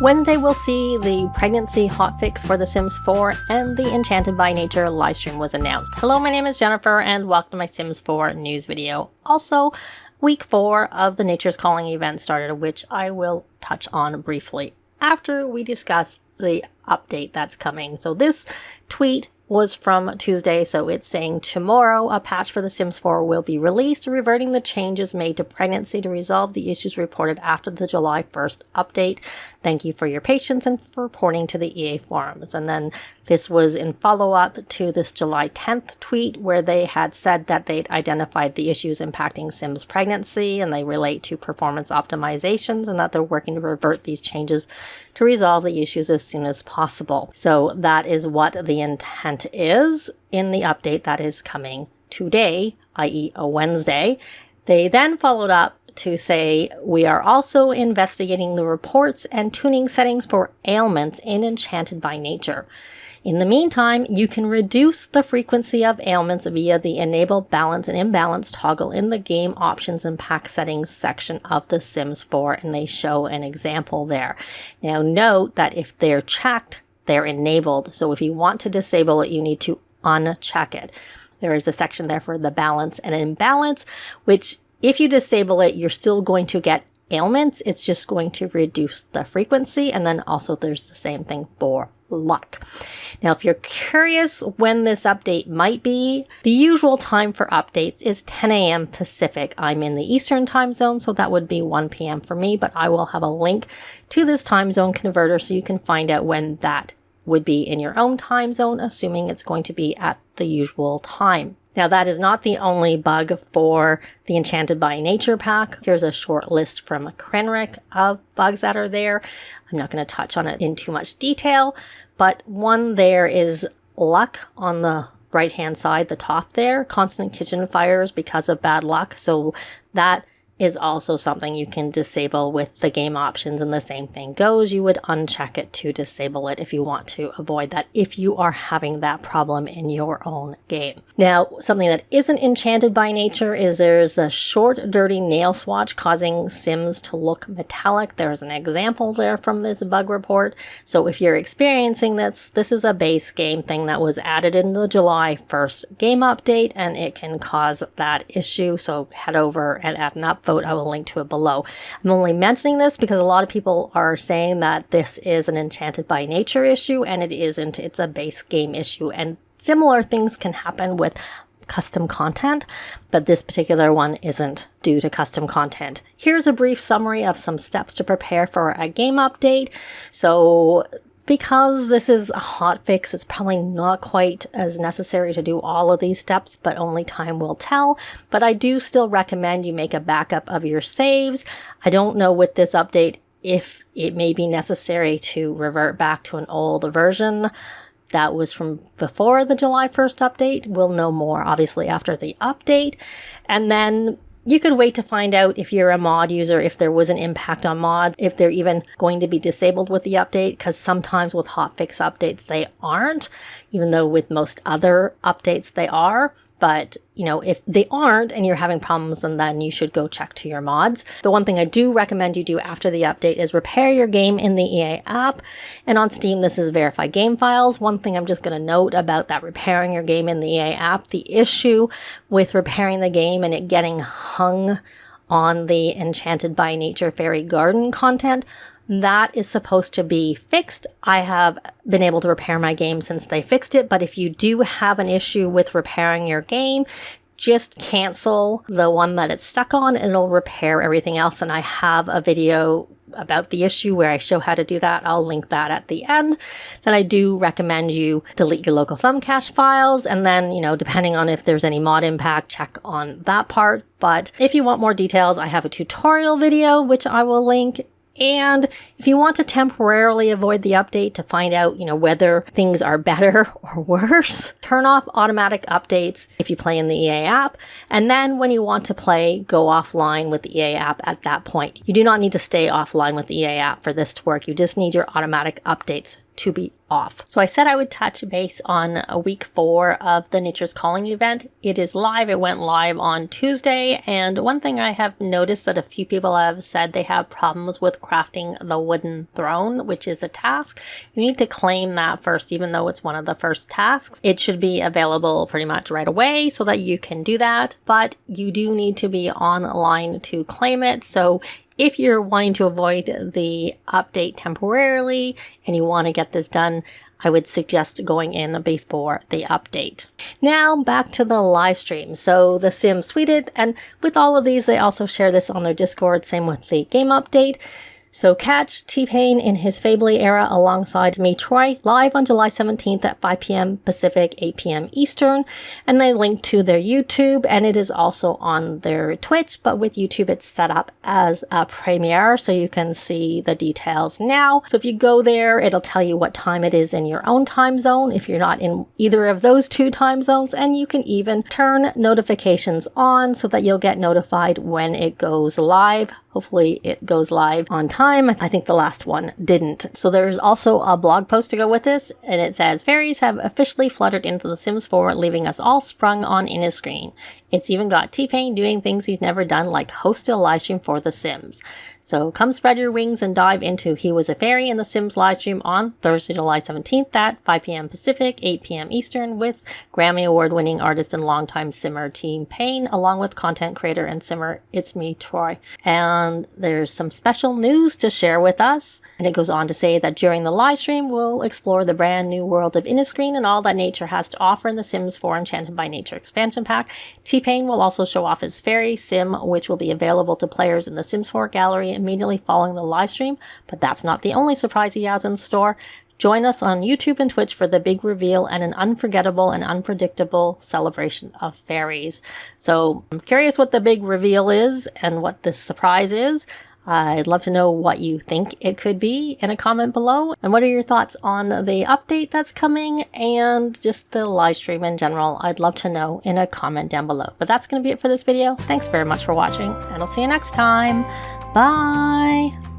Wednesday we'll see the pregnancy hotfix for The Sims 4 and the Enchanted by Nature livestream was announced. Hello, my name is Jennifer and welcome to my Sims 4 news video. Also, week 4 of the Nature's Calling event started, which I will touch on briefly after we discuss the update that's coming. So this tweet was from Tuesday, so it's saying tomorrow a patch for The Sims 4 will be released, reverting the changes made to pregnancy to resolve the issues reported after the July 1st update. Thank you for your patience and for reporting to the EA forums. And then this was in follow-up to this July 10th tweet where they had said that they'd identified the issues impacting Sims pregnancy and they relate to performance optimizations and that they're working to revert these changes to resolve the issues as soon as possible. So that is what the intent is in the update that is coming today, i.e. a Wednesday. They then followed up to say, we are also investigating the reports and tuning settings for ailments in Enchanted by Nature. In the meantime, you can reduce the frequency of ailments via the Enable Balance and Imbalance toggle in the Game Options and Pack Settings section of The Sims 4, and they show an example there. Now note that if they're checked, they're enabled. So if you want to disable it, you need to uncheck it. There is a section there for the balance and imbalance, which if you disable it, you're still going to get ailments. It's just going to reduce the frequency. And then also there's the same thing for luck. Now, if you're curious when this update might be, the usual time for updates is 10 a.m. Pacific. I'm in the Eastern time zone, so that would be 1 p.m. for me, but I will have a link to this time zone converter so you can find out when that would be in your own time zone, assuming it's going to be at the usual time. Now, that is not the only bug for the Enchanted by Nature pack. Here's a short list from Crinrict of bugs that are there. I'm not going to touch on it in too much detail, but one there is luck on the right-hand side, the top there, constant kitchen fires because of bad luck. So that is also something you can disable with the game options, and the same thing goes. You would uncheck it to disable it if you want to avoid that, if you are having that problem in your own game. Now, something that isn't Enchanted by Nature is there's a short, dirty nail swatch causing Sims to look metallic. There's an example there from this bug report. So if you're experiencing this is a base game thing that was added in the July 1st game update, and it can cause that issue. So head over and add an upvote. I will link to it below. I'm only mentioning this because a lot of people are saying that this is an Enchanted by Nature issue, and it isn't. It's a base game issue, and similar things can happen with custom content, but this particular one isn't due to custom content. Here's a brief summary of some steps to prepare for a game update. So because this is a hotfix, it's probably not quite as necessary to do all of these steps, but only time will tell. But I do still recommend you make a backup of your saves. I don't know with this update if it may be necessary to revert back to an old version that was from before the July 1st update. We'll know more, obviously, after the update. And then you could wait to find out if you're a mod user, if there was an impact on mods, if they're even going to be disabled with the update, because sometimes with hotfix updates, they aren't, even though with most other updates, they are. But, you know, if they aren't and you're having problems, then you should go check to your mods. The one thing I do recommend you do after the update is repair your game in the EA app. And on Steam, this is verify game files. One thing I'm just going to note about that repairing your game in the EA app, the issue with repairing the game and it getting hung on the Enchanted by Nature Fairy Garden content, that is supposed to be fixed. I have been able to repair my game since they fixed it, but if you do have an issue with repairing your game, just cancel the one that it's stuck on and it'll repair everything else. And I have a video about the issue where I show how to do that. I'll link that at the end. Then I do recommend you delete your local thumb cache files. And then, you know, depending on if there's any mod impact, check on that part. But if you want more details, I have a tutorial video, which I will link. And if you want to temporarily avoid the update to find out, you know, whether things are better or worse, turn off automatic updates if you play in the EA app. And then when you want to play, go offline with the EA app at that point. You do not need to stay offline with the EA app for this to work. You just need your automatic updates to be off. So I said I would touch base on week 4 of the Nature's Calling event. It is live. It went live on Tuesday, and one thing I have noticed that a few people have said they have problems with crafting the wooden throne, which is a task. You need to claim that first, even though it's one of the first tasks. It should be available pretty much right away so that you can do that, but you do need to be online to claim it. So if you're wanting to avoid the update temporarily and you want to get this done, I would suggest going in before the update. Now back to the live stream. So the Sims tweeted, and with all of these, they also share this on their Discord, same with the game update. So catch T-Pain in his Fably era alongside itsmeTroi live on July 17th at 5 p.m. Pacific, 8 p.m. Eastern. And they link to their YouTube, and it is also on their Twitch, but with YouTube it's set up as a premiere, so you can see the details now. So if you go there, it'll tell you what time it is in your own time zone if you're not in either of those 2 time zones, and you can even turn notifications on so that you'll get notified when it goes live. Hopefully it goes live on time. I think the last one didn't. So there's also a blog post to go with this, and it says, fairies have officially fluttered into The Sims 4, leaving us all sprung on Screen. It's even got T-Pain doing things he's never done, like host a live stream for The Sims. So come spread your wings and dive into He Was a Fairy in The Sims live stream on Thursday, July 17th at 5 p.m. Pacific, 8 p.m. Eastern with Grammy Award-winning artist and longtime Simmer T-Pain, along with content creator and Simmer itsmeTroi. And there's some special news to share with us. And it goes on to say that during the live stream, we'll explore the brand new world of Screen and all that nature has to offer in The Sims 4 Enchanted by Nature expansion pack. T-Pain will also show off his fairy sim, which will be available to players in the Sims 4 gallery immediately following the live stream. But that's not the only surprise he has in store. Join us on YouTube and Twitch for the big reveal and an unforgettable and unpredictable celebration of fairies. So I'm curious what the big reveal is and what this surprise is. I'd love to know what you think it could be in a comment below. And what are your thoughts on the update that's coming and just the live stream in general? I'd love to know in a comment down below. But that's going to be it for this video. Thanks very much for watching, and I'll see you next time. Bye!